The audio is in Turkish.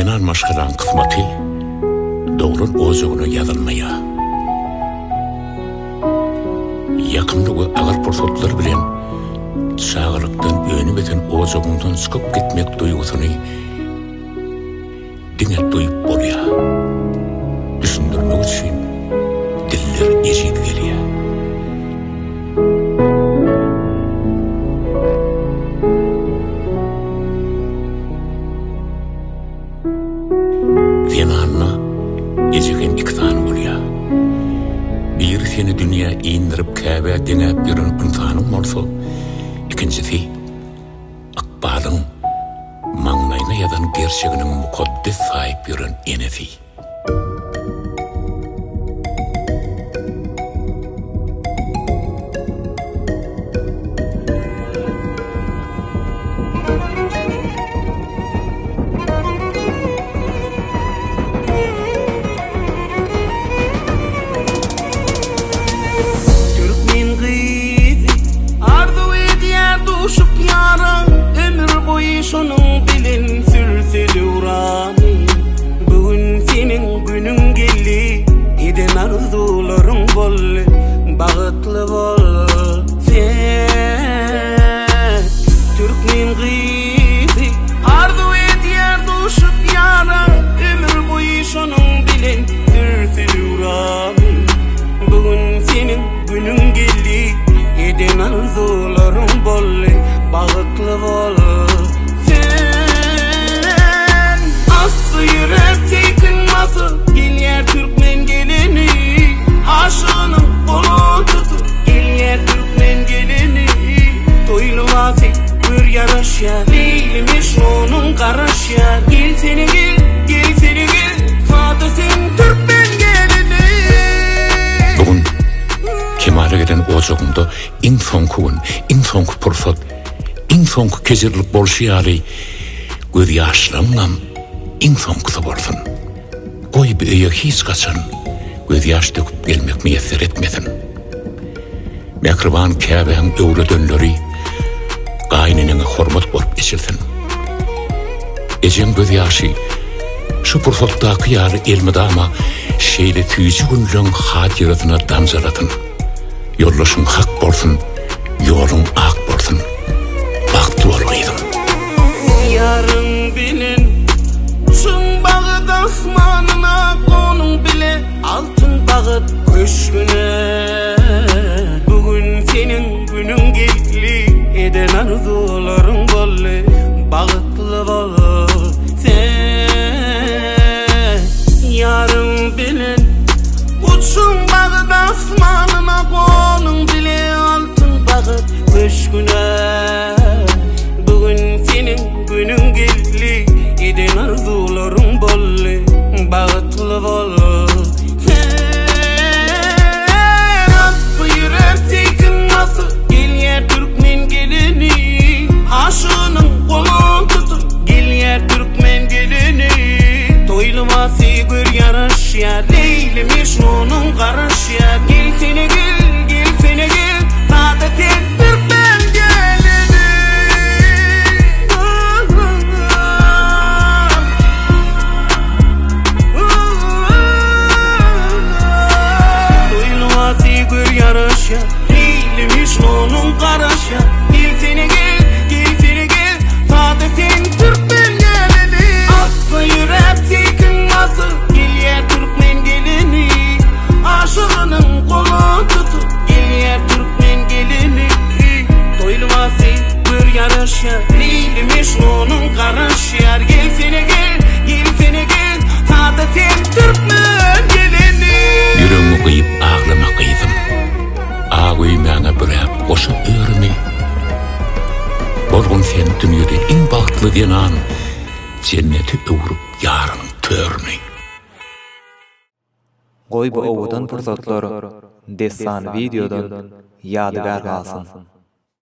Venan maşgaran kısmati doğrun ozoguna yazılmaya. Yakınlığı ağır pursatlar bilen sağlıktan önü beten ozogundan çıkıp gitmek duygusunu dine duyup bolya. Düşündürmek için diller eşit geliyor. Venanna ejegen iktan bolya. Bir seni dünya indirip Kabe denep yürün insanım olsa, ikincisi akbalın mağnayına yadan gerçeğinin mukaddes sahip yürün enesi. Şonun bilin sürseli uğrami. Bugün senin günün geldi. Eden arzuların bol, bağıtlı bol. Sen Türkmen gıysi arzu ediyor düşüp yara. Ömür boyu şonun bilin sürseli uğrami. Bugün senin günün geldi. Eden arzuların bol, bağıtlı bol. Gelyer Türkmen geleni, aşığının kolu tutup gelyer Türkmen geleni. Toyluvası bir yarış ya, Leylimiş onun karış ya. Gel seni gel, gel seni gel, zaten sen Türkmen geleni. Bugün Kemal'e gelen ocağımda en son pursat, en son kezirlik bolşiyari göz yaşlarımla en son kısa bolsun. Koy bir öye hiç kaçın, göz yaş döküp gelmek müyesser etmesin. Mekriban Kabe'nin öwre dönleri gayninin hormat bolup içilsin. Ejem göz yaşı şu pursatdaki yarı elmidama şeyle tüyücü günlüğün hadiratına damzalatın. Yollaşın hak bolsun, yolun ak bolsun. Baktı olmaydım. Yarın bilin uçun bağıt asmanına, konun bile altın bağıt köşküne. Bugün senin günün geldi, eden arzuların bol, bağıtlı bol. Sen yarın bilin uçun bağıt asmanına, konun bile altın bağıt köşküne. Bugün senin günün geldi, eden arzuların bol, bağıtlı bol. Sen aslı yürer tekin nasıl gelyer Türkmen geleni. Aşığının kolu tutup gelyer Türkmen geleni. Toyluvası gör yarış ya, Leylimiş onun karış ya. Gel seni gel, gel seni gel, zaten sen Türkmen geleni. Yarışa, Leylimiş onun karışa. Gel seni gel, gel seni gel, zaten sen Türkmen geleni. Aslı yürek tekin nasıl gelyer Türkmen geleni. Aşığının kolu tutup gelyer Türkmen geleni. Toyluvası bir yarışa, Leylimiş onun karışa. Gel seni gel, gel seni gel, zaten sen Türkmen geleni. Yüreğimi kıyıp ağlama kıydım. Ağıymağına bırak koşa örme. Bolgun sen dünyada en bağıtlı Venan, cenneti öwrüp yarın törme. Goy bu owadan pursatlar dessan videodan ýadygar kalsyn.